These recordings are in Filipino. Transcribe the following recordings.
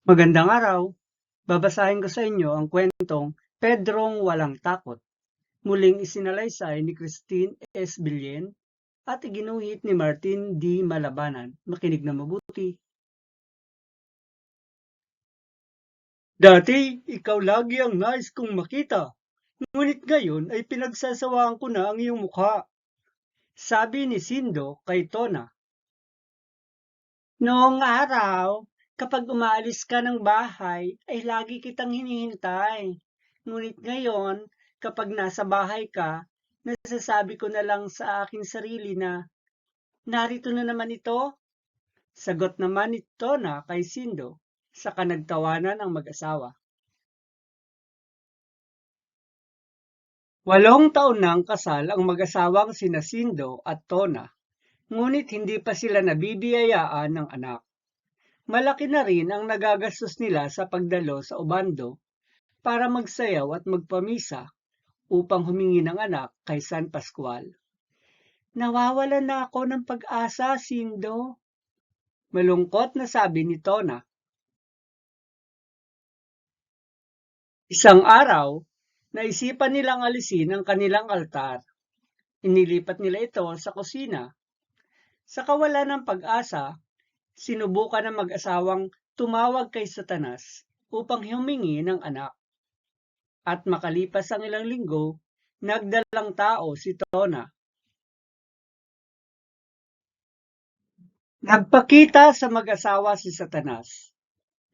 Magandang araw. Babasahin ko sa inyo ang kwentong Pedrong Walang Takot. Muling isinalaysay ni Christine S. Billen at iginuhit ni Martin D. Malabanan. Makinig na mabuti. Dati, ikaw lagi ang nais kong makita. Ngunit ngayon ay pinagsasawaan ko na ang iyong mukha. Sabi ni Sindo kay Tona. Noong araw, kapag umaalis ka ng bahay, ay lagi kitang hinihintay. Ngunit ngayon, kapag nasa bahay ka, nasasabi ko na lang sa aking sarili na, narito na naman ito. Sagot naman ito na kay Sindo, saka nagtawanan ang mag-asawa. 8 taon nang kasal ang mag-asawang sina Sindo at Tona, ngunit hindi pa sila nabibiyayaan ng anak. Malaki na rin ang nagagastos nila sa pagdalo sa Obando para magsayaw at magpamisa upang humingi ng anak kay San Pascual. Nawawalan na ako ng pag-asa, Sindo. Malungkot na sabi ni Tona. Isang araw, naisipan nilang alisin ang kanilang altar. Inilipat nila ito sa kusina. Sa kawalan ng pag-asa, sinubukan ng mag-asawang tumawag kay Satanas upang humingi ng anak. At makalipas ang ilang linggo, nagdalang tao si Tona. Nagpakita sa mag-asawa si Satanas.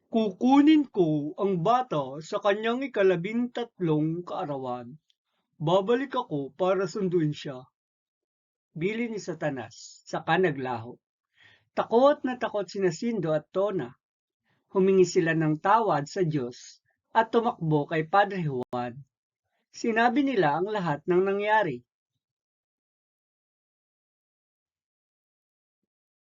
Kukunin ko ang bata sa kanyang 13 kaarawan. Babalik ako para sunduin siya. Bili ni Satanas, saka naglaho. Takot na takot sina Sindo at Tona. Humingi sila ng tawad sa Diyos at tumakbo kay Padre Juan. Sinabi nila ang lahat ng nangyari.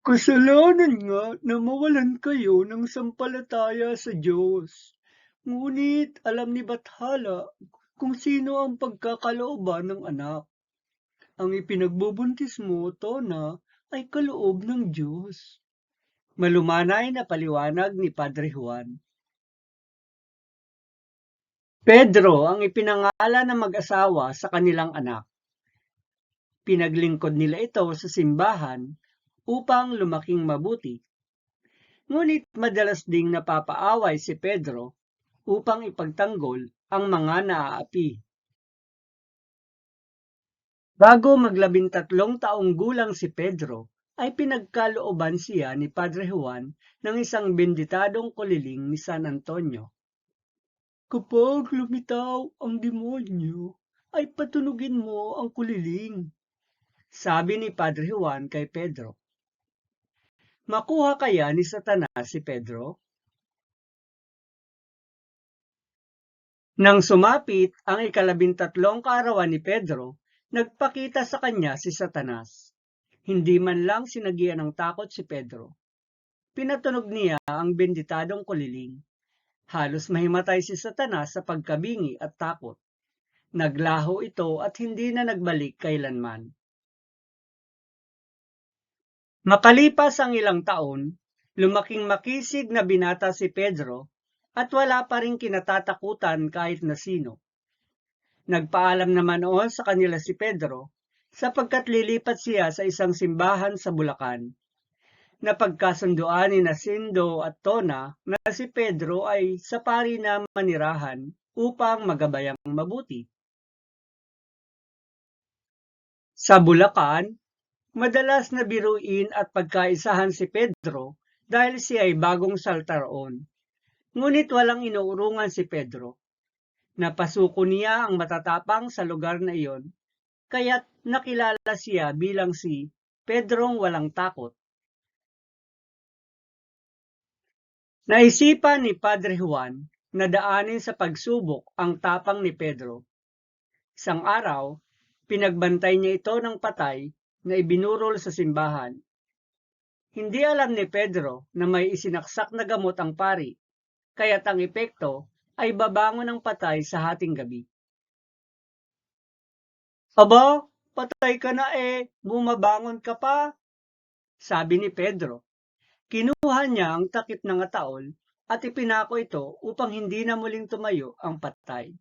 Kasalanan nga na mawalan kayo ng sampalataya sa Diyos. Ngunit alam ni Bathala kung sino ang pagkakalooban ng anak. Ang ipinagbubuntis mo, Tona, ay kaloob ng Diyos. Malumanay na paliwanag ni Padre Juan. Pedro ang ipinangalan ng mag-asawa sa kanilang anak. Pinaglingkod nila ito sa simbahan upang lumaking mabuti. Ngunit madalas ding napapaaway si Pedro upang ipagtanggol ang mga naaapi. Bago mag-13 taong gulang si Pedro, ay pinagkalooban siya ni Padre Juan ng isang benditadong kuliling ni San Antonio. Kapag lumitaw ang demonyo, ay patunugin mo ang kuliling, sabi ni Padre Juan kay Pedro. Makuha kaya ni Satanas si Pedro? Nang sumapit ang 13 kaarawan ni Pedro, nagpakita sa kanya si Satanas. Hindi man lang sinagian ng takot si Pedro. Pinatunog niya ang benditadong kuliling. Halos mahimatay si Satanas sa pagkabingi at takot. Naglaho ito at hindi na nagbalik kailanman. Makalipas ang ilang taon, lumaking makisig na binata si Pedro at wala pa ring kinatatakutan kahit na sino. Nagpaalam naman noon sa kanila si Pedro sapagkat lilipat siya sa isang simbahan sa Bulacan. Napagkasunduan ni Sindo at Tona na si Pedro ay sa pari na manirahan upang magabayang mabuti. Sa Bulacan, madalas na biruin at pagkaisahan si Pedro dahil siya ay bagong saltaroon. Ngunit walang inuurungan si Pedro. Napasuko niya ang matatapang sa lugar na iyon, kaya't nakilala siya bilang si Pedrong Walang Takot. Naisipan ni Padre Juan na daanin sa pagsubok ang tapang ni Pedro. Isang araw, pinagbantay niya ito ng patay na ibinurol sa simbahan. Hindi alam ni Pedro na may isinaksak na gamot ang pari, kaya't ang epekto ay babangon ng patay sa hating gabi. Aba, patay ka na bumabangon ka pa, sabi ni Pedro. Kinuha niya ang takip ng ataol at ipinako ito upang hindi na muling tumayo ang patay.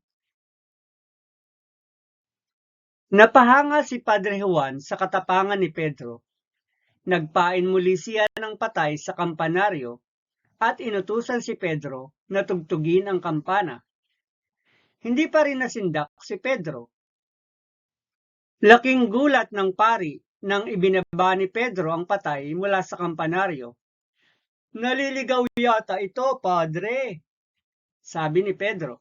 Napahanga si Padre Juan sa katapangan ni Pedro. Nagpain muli siya ng patay sa kampanaryo at inutusan si Pedro na tugtugin ang kampana. Hindi pa rin nasindak si Pedro. Laking gulat ng pari nang ibinaba ni Pedro ang patay mula sa kampanaryo. Naliligaw yata ito, Padre, sabi ni Pedro.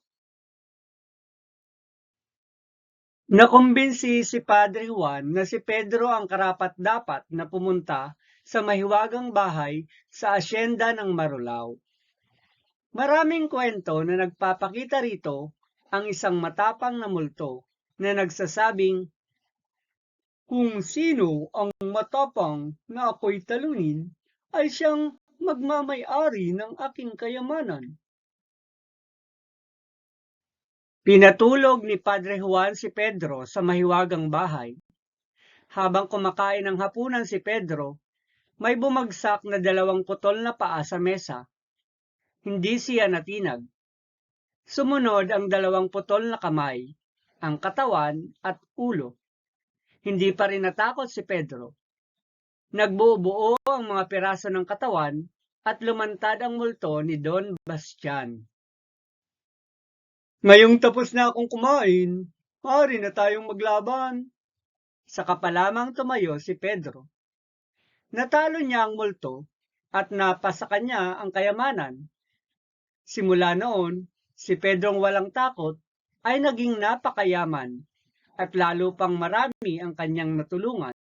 Nakumbinsi si Padre Juan na si Pedro ang karapat-dapat na pumunta sa mahiwagang bahay sa asyenda ng Marulao. Maraming kwento na nagpapakita rito ang isang matapang na multo na nagsasabing, kung sino ang matapang na ako'y talunin, ay siyang magmamay-ari ng aking kayamanan. Pinatulog ni Padre Juan si Pedro sa mahiwagang bahay. Habang kumakain ng hapunan si Pedro, may bumagsak na 2 putol na paa sa mesa. Hindi siya natinag. Sumunod ang 2 putol na kamay, ang katawan at ulo. Hindi pa rin natakot si Pedro. Nagbuo-buo ang mga piraso ng katawan at lumantad ang multo ni Don Bastian. Ngayong tapos na akong kumain, maaari na tayong maglaban. Saka pa lamang tumayo si Pedro. Natalo niya ang multo at napasa kanya ang kayamanan. Simula noon, si Pedrong walang takot ay naging napakayaman at lalo pang marami ang kanyang natulungan.